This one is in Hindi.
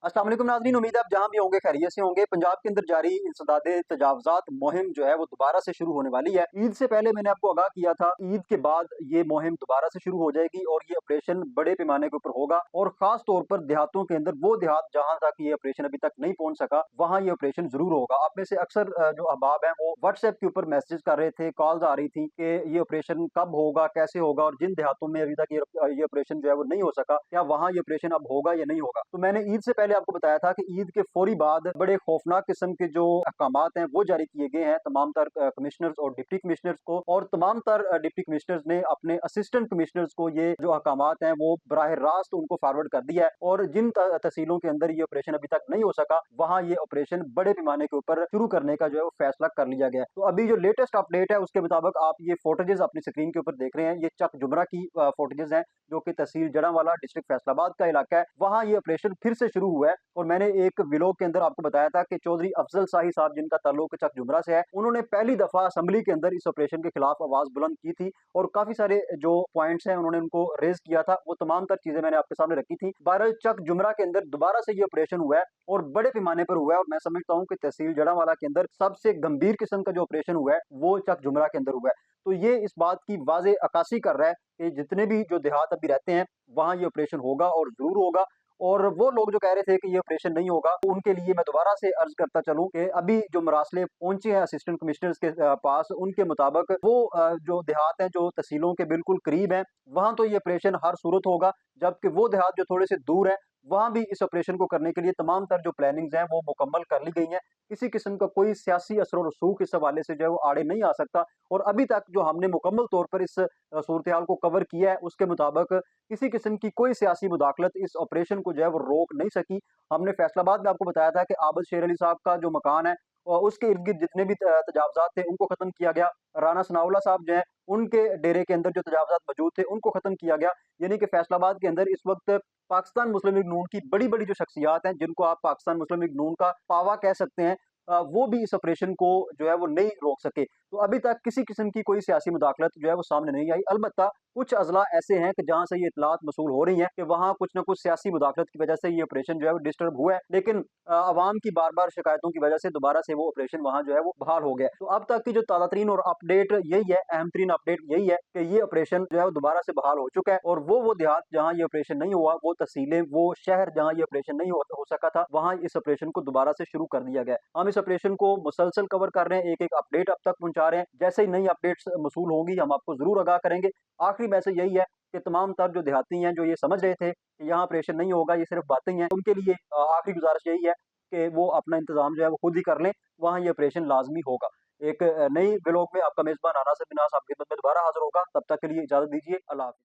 अस्सलाम वालेकुम नाज़रीन, उम्मीद है आप जहाँ भी होंगे खैरियत से होंगे। पंजाब के अंदर जारी इंसदादे तजावुज़ात मुहिम जो है वो दोबारा से शुरू होने वाली है। ईद से पहले मैंने आपको आगाह किया था, ईद के बाद ये मुहिम दोबारा से शुरू हो जाएगी और ये ऑपरेशन बड़े पैमाने के ऊपर होगा और ख़ास तौर पर देहातों के अंदर, वो देहात जहाँ तक ये ऑपरेशन अभी तक नहीं पहुँच सका, वहाँ ये ऑपरेशन ज़रूर होगा। आप में से अक्सर जो अहबाब हैं वो व्हाट्सएप के ऊपर मैसेज कर रहे थे, कॉल्स आ रही थी कि ये ऑपरेशन कब होगा, कैसे होगा, और जिन देहातों में अभी तक ये ऑपरेशन जो है वो नहीं हो सका, क्या वहाँ ये ऑपरेशन अब होगा या नहीं होगा। तो मैंने ईद से पहले आपको बताया था कि ईद के फौरी बाद बड़े खौफनाक किस्म के जो अहकामात हैं वो जारी किए गए हैं तमाम तर कमिश्नर्स और डिप्टी कमिश्नर्स को, और तमाम तर डिप्टी कमिश्नर्स ने अपने असिस्टेंट कमिश्नर्स को ये जो अहकामात हैं वो बराह रास्त उनको फॉरवर्ड कर दिया है। और जिन तहसीलों के अंदर ये ऑपरेशन अभी तक नहीं हो सका, वहाँ ये ऑपरेशन बड़े पैमाने के ऊपर शुरू करने का जो है वो फैसला कर लिया गया है। तो अभी जो लेटेस्ट अपडेट है उसके मुताबिक आप ये फोटेजेस अपनी स्क्रीन के ऊपर देख रहे हैं, ये चक जुमरा की फोटेजेस हैं, जो कि तहसील जड़ावाला डिस्ट्रिक्ट फैसलाबाद का इलाका है। वहाँ ये ऑपरेशन फिर से शुरू हुआ है और मैंने एक व्लॉग के अंदर आपको बताया था कि चौधरी अफजल शाही साहब, जिनका ताल्लुक चक जुमरा से है, उन्होंने पहली दफा असेंबली के अंदर इस ऑपरेशन के खिलाफ आवाज बुलंद की थी और काफी सारे जो पॉइंट्स हैं उन्होंने उनको रेज किया था। वो तमाम तर चीजें मैंने आपके सामने रखी थी। बहरहाल चक जुमरा के अंदर दोबारा से ये ऑपरेशन हुआ है और बड़े पैमाने पर हुआ है, और मैं समझता हूँ कि तहसील जड़ावाला के अंदर सबसे गंभीर किस्म का जो ऑपरेशन हुआ है वो चक जुमरा के अंदर हुआ है। तो ये इस बात की वाज़ेह अक्कासी कर रहा है कि जितने भी जो देहात अभी रहते हैं वहाँ ये ऑपरेशन होगा और ज़रूर होगा। और वो लोग जो कह रहे थे कि ये ऑपरेशन नहीं होगा, तो उनके लिए मैं दोबारा से अर्ज करता चलूं कि अभी जो मरासले पहुंचे हैं असिस्टेंट कमिश्नर्स के पास, उनके मुताबिक वो जो देहात हैं जो तहसीलों के बिल्कुल करीब हैं, वहां तो ये ऑपरेशन हर सूरत होगा, जबकि वो देहात जो थोड़े से दूर है, वहां भी इस ऑपरेशन को करने के लिए तमाम तर जो प्लानिंग्स हैं वो मुकम्मल कर ली गई हैं। किसी किस्म का कोई सियासी असर और रसूख इस हवाले से जो है वो आड़े नहीं आ सकता। और अभी तक जो हमने मुकम्मल तौर पर इस सूरत हाल को कवर किया है, उसके मुताबिक किसी किस्म की कोई सियासी मुदाखलत इस ऑपरेशन को जो है वो रोक नहीं सकी। हमने फैसलाबाद में आपको बताया था कि आबद शेर अली साहब का जो मकान है और उसके इर्द गिर्द जितने भी तजावजात थे उनको खत्म किया गया। राना सनाउल्लाह साहब जो है, उनके डेरे के अंदर जो तजावजात मौजूद थे उनको खत्म किया गया। यानी कि फैसलाबाद के अंदर इस वक्त पाकिस्तान मुस्लिम लीग नून की बड़ी बड़ी जो शख्सियात हैं, जिनको आप पाकिस्तान मुस्लिम लीग नून का पावा कह सकते हैं, वो भी इस ऑपरेशन को जो है वो नहीं रोक सके। तो अभी तक किसी किस्म की कोई सियासी मुदाखलत जो है वो सामने नहीं आई। अलबत्ता कुछ अजला ऐसे हैं कि जहां से ये इतलात मसूल हो रही हैं कि वहां कुछ न कुछ सियासी मुदाखलत की वजह से ये ऑपरेशन जो है वो डिस्टर्ब हुआ है, लेकिन अवाम की बार बार शिकायतों की वजह से दोबारा से वो ऑपरेशन वहां जो है वो बहाल हो गया। तो अब तक की जो ताज़ा तरीन और अपडेट यही है, अहम तरीन अपडेट यही है कि ये ऑपरेशन जो है वो दोबारा से बहाल हो चुका है। और वो देहात जहाँ ये ऑपरेशन नहीं हुआ, वो तहसीलें, वो शहर जहाँ ये ऑपरेशन नहीं हो सका था, वहाँ इस ऑपरेशन को दोबारा से शुरू कर दिया गया। हम इस ऑपरेशन को मुसलसल कवर कर रहे हैं, एक एक अपडेट अब तक पहुंचा रहे हैं। जैसे ही नई अपडेट्स मसूल होंगी हम आपको जरूर आगाह करेंगे। आखिरी मैसेज यही है कि तमाम तर जो देहाती हैं, जो ये समझ रहे थे कि यहाँ ऑपरेशन नहीं होगा, ये सिर्फ बातें हैं, उनके लिए आखिरी गुजारिश यही है कि वो अपना इंतजाम जो है वो खुद ही कर लें, वहाँ ये ऑपरेशन लाजमी होगा। एक नई व्लॉग में आपका मेजबान अनासर बिनास आपकी खिदमत में दोबारा हाजिर होगा। तब तक के लिए इजाजत दीजिए। अल्लाह हाफिज।